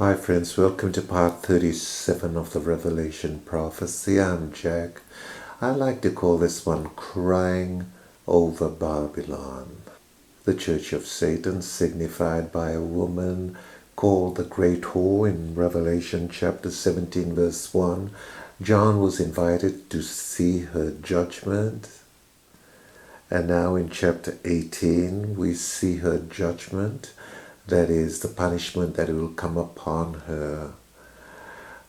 Hi friends, welcome to part 37 of the Revelation Prophecy. I'm Jack. I like to call this one Crying Over Babylon. The Church of Satan, signified by a woman called the Great Whore in Revelation chapter 17 verse 1. John was invited to see her judgment. And now in chapter 18 we see her judgment. That is the punishment that will come upon her,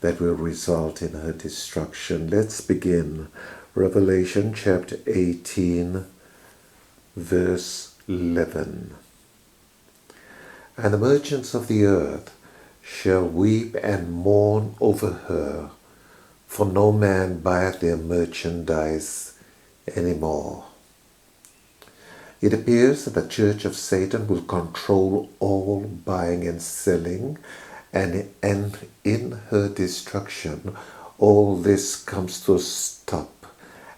that will result in her destruction. Let's begin. Revelation chapter 18, verse 11. And the merchants of the earth shall weep and mourn over her, for no man buyeth their merchandise any more. It appears that the Church of Satan will control all buying and selling, and in her destruction, all this comes to a stop,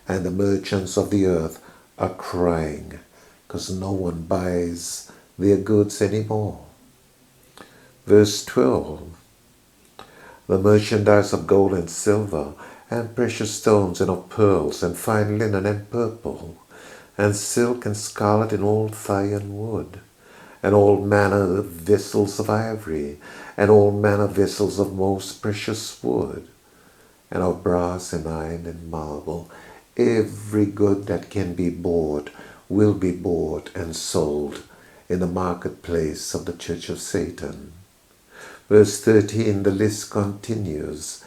and the merchants of the earth are crying because no one buys their goods anymore. Verse 12. The merchandise of gold and silver, and precious stones, and of pearls, and fine linen, and purple, and silk, and scarlet, and all Thyan wood, and all manner of vessels of ivory, and all manner of vessels of most precious wood, and of brass, and iron, and marble. Every good that can be bought will be bought and sold in the marketplace of the Church of Satan. Verse 13, the list continues.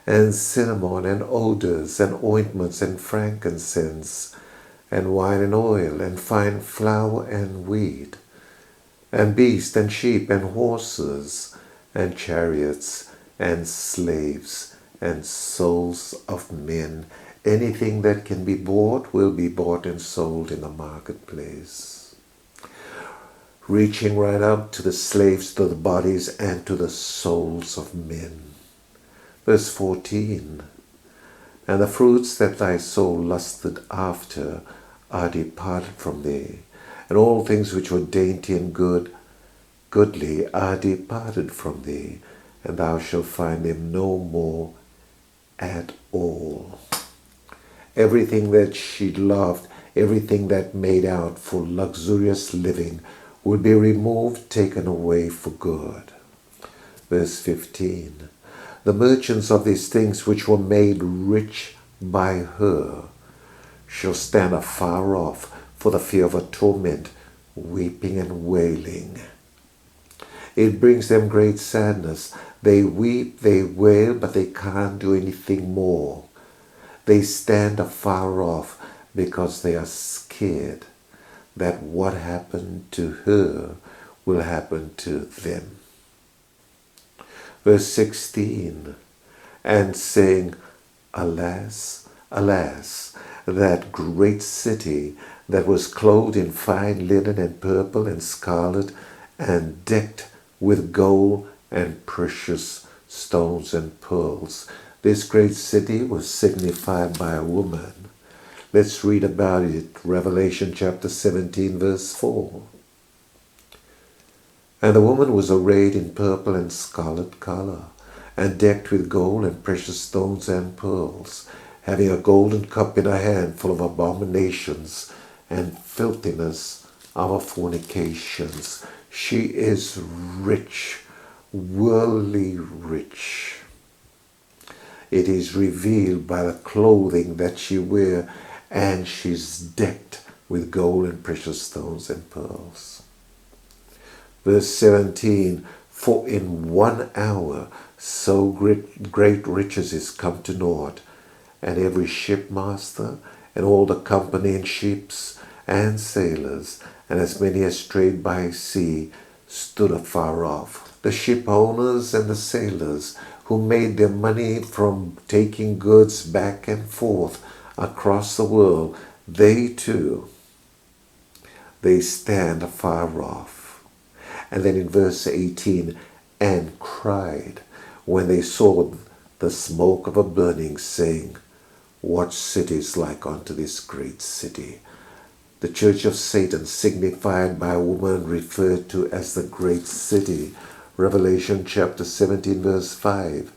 And cinnamon, and odors, and ointments, and frankincense, and wine and oil, and fine flour and wheat, and beasts, and sheep, and horses, and chariots, and slaves, and souls of men. Anything that can be bought will be bought and sold in the marketplace. Reaching right up to the slaves, to the bodies, and to the souls of men. Verse 14. And the fruits that thy soul lusted after are departed from thee, and all things which were dainty and goodly are departed from thee, and thou shalt find them no more at all. Everything that she loved, everything that made out for luxurious living, will be removed, taken away for good. Verse 15. The merchants of these things which were made rich by her shall stand afar off for the fear of a torment, weeping and wailing. It brings them great sadness. They weep, they wail, but they can't do anything more. They stand afar off because they are scared that what happened to her will happen to them. Verse 16, and saying, Alas, alas, that great city that was clothed in fine linen and purple and scarlet, and decked with gold and precious stones and pearls. This great city was signified by a woman. Let's read about it. Revelation chapter 17 verse 4. And the woman was arrayed in purple and scarlet color, and decked with gold and precious stones and pearls, having a golden cup in her hand full of abominations and filthiness of her fornications. She is rich, worldly rich. It is revealed by the clothing that she wears, and she's decked with gold and precious stones and pearls. Verse 17, for in 1 hour so great riches is come to naught, and every shipmaster, and all the company in ships, and sailors, and as many as strayed by sea, stood afar off. The ship owners and the sailors, who made their money from taking goods back and forth across the world, they too, they stand afar off. And then in verse 18, and cried when they saw the smoke of a burning, saying, What city is like unto this great city? The Church of Satan, signified by a woman referred to as the great city, Revelation chapter 17 verse 5.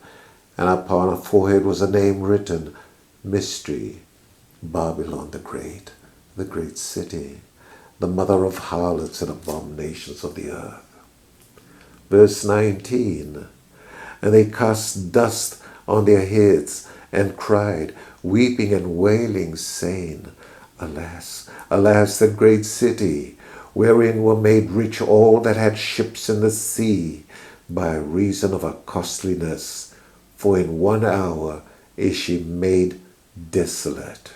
And upon her forehead was a name written, Mystery, Babylon the great city, the mother of harlots and abominations of the earth. Verse 19. And they cast dust on their heads and cried, weeping and wailing, saying, Alas, alas, the great city, wherein were made rich all that had ships in the sea, by reason of her costliness. For in 1 hour is she made desolate.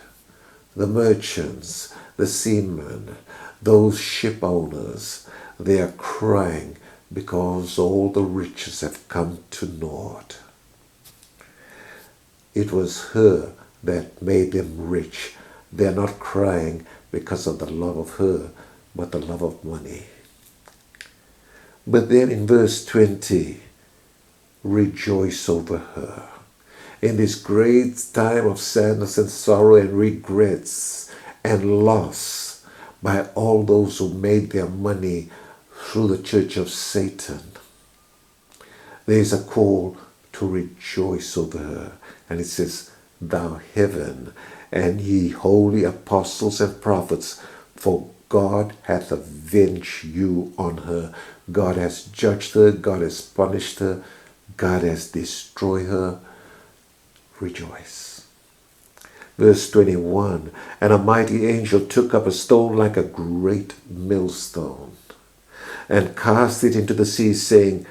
The merchants, the seamen, those ship owners, they are crying because all the riches have come to naught. It was her that made them rich. They are not crying because of the love of her, but the love of money. But then in verse 20, rejoice over her. In this great time of sadness and sorrow and regrets and loss by all those who made their money through the church of Satan, there is a call to rejoice over her. And it says, Thou heaven, and ye holy apostles and prophets, for God hath avenged you on her. God has judged her, God has punished her, God has destroyed her. Rejoice. Verse 21, and a mighty angel took up a stone like a great millstone, and cast it into the sea, saying,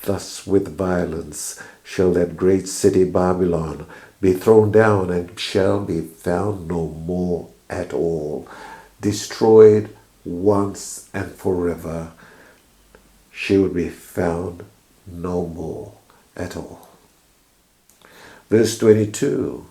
Thus with violence shall that great city Babylon be thrown down, and shall be found no more at all. Destroyed once and forever, she will be found no more at all. Verse 22,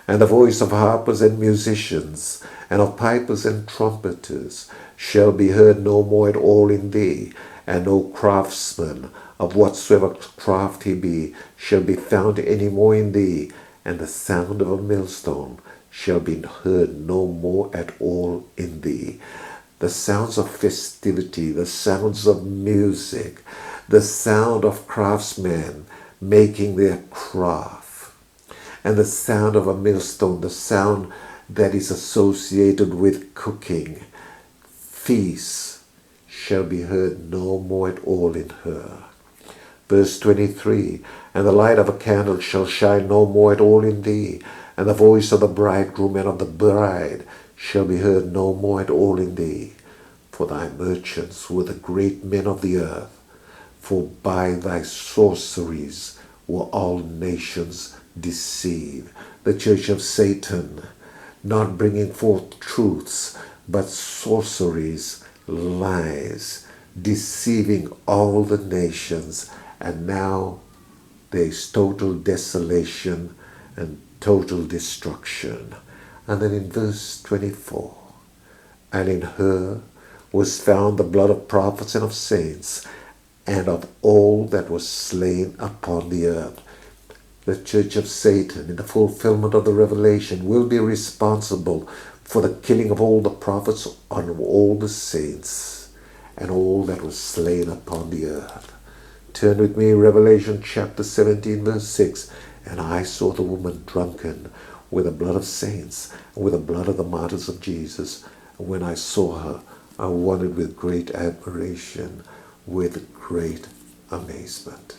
and the voice of harpers and musicians, and of pipers and trumpeters, shall be heard no more at all in thee, and no craftsman of whatsoever craft he be shall be found any more in thee, and the sound of a millstone shall be heard no more at all in thee. The sounds of festivity, the sounds of music, the sound of craftsmen making their craft, and the sound of a millstone, the sound that is associated with cooking, feasts, shall be heard no more at all in her. Verse 23, and the light of a candle shall shine no more at all in thee, and the voice of the bridegroom and of the bride shall be heard no more at all in thee. For thy merchants were the great men of the earth, for by thy sorceries were all nations deceived. The church of Satan, not bringing forth truths, but sorceries, lies, deceiving all the nations. And now there is total desolation and total destruction. And then in verse 24, and in her was found the blood of prophets and of saints, and of all that was slain upon the earth. The church of Satan, in the fulfillment of the revelation, will be responsible for the killing of all the prophets and all the saints, and all that was slain upon the earth. Turn with me, Revelation chapter 17, verse 6. And I saw the woman drunken with the blood of saints, and with the blood of the martyrs of Jesus. And when I saw her, I wondered with great admiration, with great amazement.